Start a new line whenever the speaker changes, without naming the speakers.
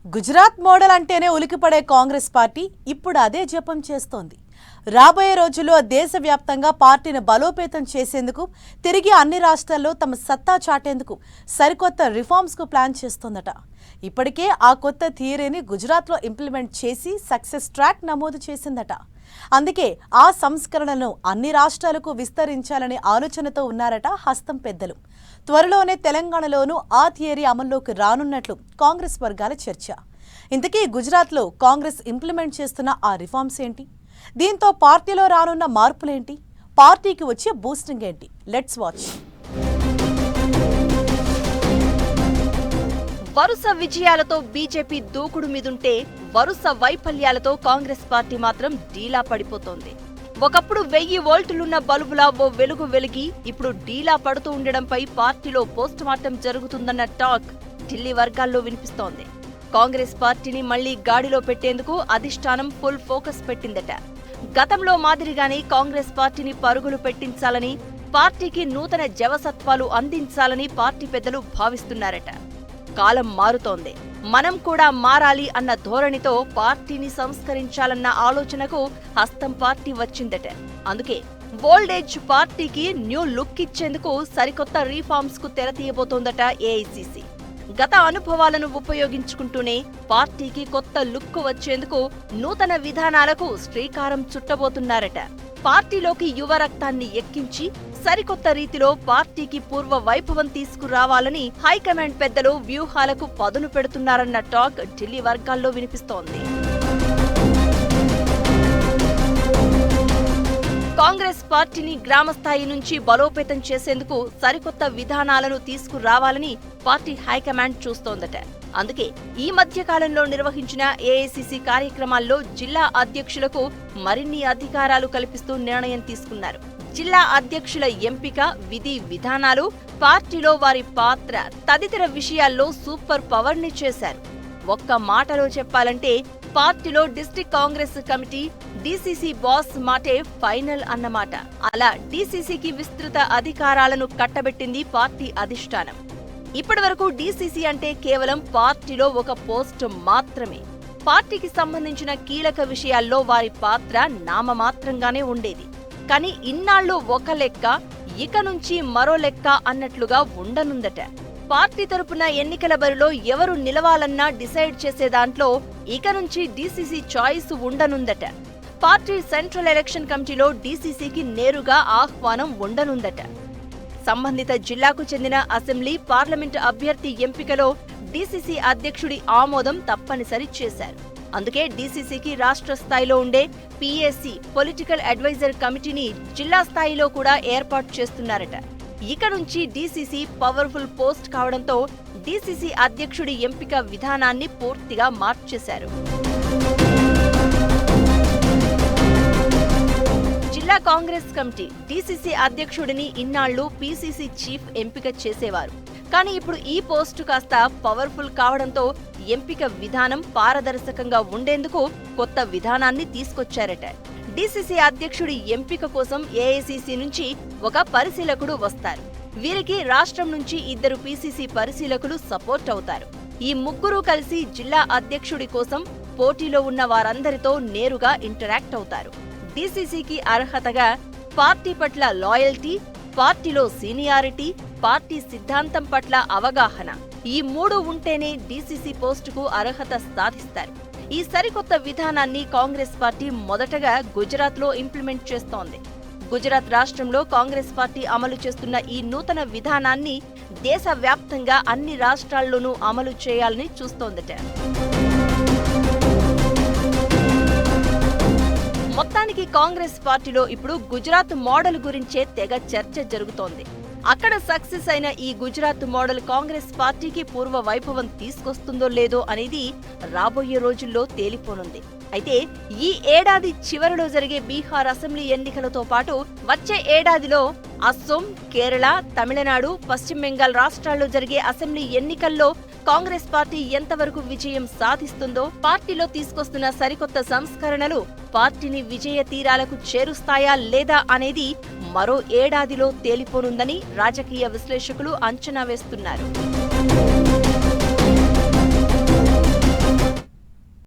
Gujarat model అంటేనే ఉలికిపడే Congress party ఇప్పుడు అదే జపం చేస్తోంది. రాబోయే రోజుల్లో దేశవ్యాప్తంగా పార్టీని బలోపేతం చేసేందుకు, తిరిగి అన్ని రాష్ట్రాల్లో తమ సత్తా చాటేందుకు సరికొత్త రిఫార్మ్స్ కు ప్లాన్ చేస్తోందట. ఇప్పటికే ఆ కొత్త థియరీని గుజరాత్లో ఇంప్లిమెంట్ చేసి సక్సెస్ ట్రాక్ నమోదు చేసిందట. అందుకే ఆ సంస్కరణలను అన్ని రాష్ట్రాలకు విస్తరించాలనే ఆలోచనతో ఉన్నారట హస్తం పెద్దలు. త్వరలోనే తెలంగాణలోనూ ఆ థియరీ అమల్లోకి రానున్నట్లు కాంగ్రెస్ వర్గాల చర్చ. ఇంతకీ గుజరాత్లో కాంగ్రెస్ ఇంప్లిమెంట్ చేస్తున్న ఆ రిఫార్మ్స్ ఏంటి? దీంతో పార్టీలో రానున్న మార్పులేంటి? పార్టీకి వచ్చే బూస్టింగ్ ఏంటి? Let's watch.
వరుస విజయాలతో బీజేపీ దూకుడు మీదుంటే వరుస వైఫల్యాలతో కాంగ్రెస్ పార్టీ మాత్రం డీలా పడిపోతోంది. ఒకప్పుడు 1000 వోల్టులున్న బల్బులా ఓ వెలుగు వెలిగి ఇప్పుడు డీలా పడుతూ ఉండడంపై పార్టీలో పోస్ట్ మార్టం జరుగుతుందన్న టాక్ ఢిల్లీ వర్గాల్లో వినిపిస్తోంది. కాంగ్రెస్ పార్టీని మళ్లీ గాడిలో పెట్టేందుకు అధిష్టానం ఫుల్ ఫోకస్ పెట్టిందట. గతంలో మాదిరిగానే కాంగ్రెస్ పార్టీని పరుగులు పెట్టించాలని, పార్టీకి నూతన జవసత్వాలు అందించాలని పార్టీ పెద్దలు భావిస్తున్నారట. కాలం మారుతోంది, మనం కూడా మారాలి అన్న ధోరణితో పార్టీని సంస్కరించాలన్న ఆలోచనకు హస్తం పార్టీ వచ్చిందట. అందుకే ఓల్డేజ్ పార్టీకి న్యూ లుక్ ఇచ్చేందుకు సరికొత్త రీఫార్మ్స్ కు తెరతీయబోతోందట ఏఐసీసీ. గత అనుభవాలను ఉపయోగించుకుంటూనే పార్టీకి కొత్త లుక్ వచ్చేందుకు నూతన విధానాలకు శ్రీకారం చుట్టబోతున్నారట. పార్టీలోకి యువ రక్తాన్ని ఎక్కించి సరికొత్త రీతిలో పార్టీకి పూర్వ వైభవం తీసుకురావాలని హైకమాండ్ పెద్దలు వ్యూహాలకు పదును పెడుతున్నారన్న టాక్ ఢిల్లీ వర్గాల్లో వినిపిస్తోంది. కాంగ్రెస్ పార్టీని గ్రామస్థాయి నుంచి బలోపేతం చేసేందుకు సరికొత్త విధానాలను తీసుకురావాలని పార్టీ హైకమాండ్ చూస్తోందట. అందుకే ఈ మధ్య కాలంలో నిర్వహించిన ఏఐసీసీ కార్యక్రమాల్లో జిల్లా అధ్యక్షులకు మరిన్ని అధికారాలు కల్పిస్తూ నిర్ణయం తీసుకున్నారు. జిల్లా అధ్యక్షుల ఎంపిక, విధి విధానాలు, పార్టీలో వారి పాత్ర తదితర విషయాల్లో సూపర్ పవర్ ని చేశారు. ఒక్క మాటలో చెప్పాలంటే పార్టీలో district Congress committee, DCC boss మాటే ఫైనల్ అన్నమాట. అలా డీసీసీకి విస్తృత అధికారాలను కట్టబెట్టింది పార్టీ అధిష్టానం. ఇప్పటి వరకు డీసీసీ అంటే కేవలం పార్టీలో ఒక పోస్ట్ మాత్రమే. పార్టీకి సంబంధించిన కీలక విషయాల్లో వారి పాత్ర నామమాత్రంగానే ఉండేది. కానీ ఇన్నాళ్లు ఒక లెక్క, ఇక నుంచి మరో లెక్క అన్నట్లుగా ఉండనుందట. పార్టీ తరపున ఎన్నికల బరిలో ఎవరు నిలవాలన్నా డిసైడ్ చేసే దాంట్లో ఇక నుంచి డీసీసీ చాయిస్ ఉండనుందట. పార్టీ సెంట్రల్ ఎలక్షన్ కమిటీలో డీసీసీకి నేరుగా ఆహ్వానం ఉండనుందట. సంబంధిత జిల్లాకు చెందిన అసెంబ్లీ, పార్లమెంటు అభ్యర్థి ఎంపికలో డీసీసీ అధ్యక్షుడి ఆమోదం తప్పనిసరి చేశారు. అందుకే డీసీసీకి రాష్ట్ర స్థాయిలో ఉండే పీఏసీ పొలిటికల్ అడ్వైజర్ కమిటీని జిల్లా స్థాయిలో కూడా ఏర్పాటు చేస్తున్నారట. ఇక నుంచి డీసీసీ పవర్ఫుల్ పోస్ట్ కావడంతో డీసీసీ అధ్యక్షుడి ఎంపిక విధానాన్ని పూర్తిగా మార్చేశారు. జిల్లా కాంగ్రెస్ కమిటీ డీసీసీ అధ్యక్షుడిని ఇన్నాళ్లు పీసీసీ చీఫ్ ఎంపిక చేసేవారు. కానీ ఇప్పుడు ఈ పోస్టు కాస్త పవర్ఫుల్ కావడంతో ఎంపిక విధానం పారదర్శకంగా ఉండేందుకు కొత్త విధానాన్ని తీసుకొచ్చారట. డీసీసీ అధ్యక్షుడి ఎంపిక కోసం ఏఐసీసీ నుంచి ఒక పరిశీలకుడు వస్తారు. వీరికి రాష్ట్రం నుంచి 2 పీసీసీ పరిశీలకులు సపోర్ట్ అవుతారు. ఈ ముగ్గురు కలిసి జిల్లా అధ్యక్షుడి కోసం పోటీలో ఉన్న వారందరితో నేరుగా ఇంటరాక్ట్ అవుతారు. డీసీసీకి అర్హతగా పార్టీ పట్ల లాయల్టీ, పార్టీలో సీనియారిటీ, పార్టీ సిద్ధాంతం పట్ల అవగాహన, ఈ 3 ఉంటేనే డీసీసీ పోస్టుకు అర్హత సాధిస్తారు. ఈ సరికొత్త విధానాన్ని కాంగ్రెస్ పార్టీ మొదటగా గుజరాత్లో ఇంప్లిమెంట్ చేస్తోంది. గుజరాత్ రాష్ట్రంలో కాంగ్రెస్ పార్టీ అమలు చేస్తున్న ఈ నూతన విధానాన్ని దేశవ్యాప్తంగా అన్ని రాష్ట్రాల్లోనూ అమలు చేయాలని చూస్తోందట. మొత్తానికి కాంగ్రెస్ పార్టీలో ఇప్పుడు గుజరాత్ మోడల్ గురించే తెగ చర్చ జరుగుతోంది. అక్కడ సక్సెస్ అయిన ఈ గుజరాత్ మోడల్ కాంగ్రెస్ పార్టీకి పూర్వ వైభవం తీసుకొస్తుందో లేదో అనేది రాబోయే రోజుల్లో తేలిపోనుంది. అయితే ఈ ఏడాది చివరిలో జరిగే బీహార్ అసెంబ్లీ ఎన్నికలతో పాటు వచ్చే ఏడాదిలో అస్సోం, కేరళ, తమిళనాడు, పశ్చిమ బెంగాల్ రాష్ట్రాల్లో జరిగే అసెంబ్లీ ఎన్నికల్లో కాంగ్రెస్ పార్టీ ఎంతవరకు విజయం సాధిస్తుందో, పార్టీలో తీసుకొస్తున్న సరికొత్త సంస్కరణలు పార్టీని విజయ తీరాలకు చేరుస్తాయా లేదా అనేది మరో ఏడాదిలో తేలిపోనుందని రాజకీయ విశ్లేషకులు అంచనా వేస్తున్నారు.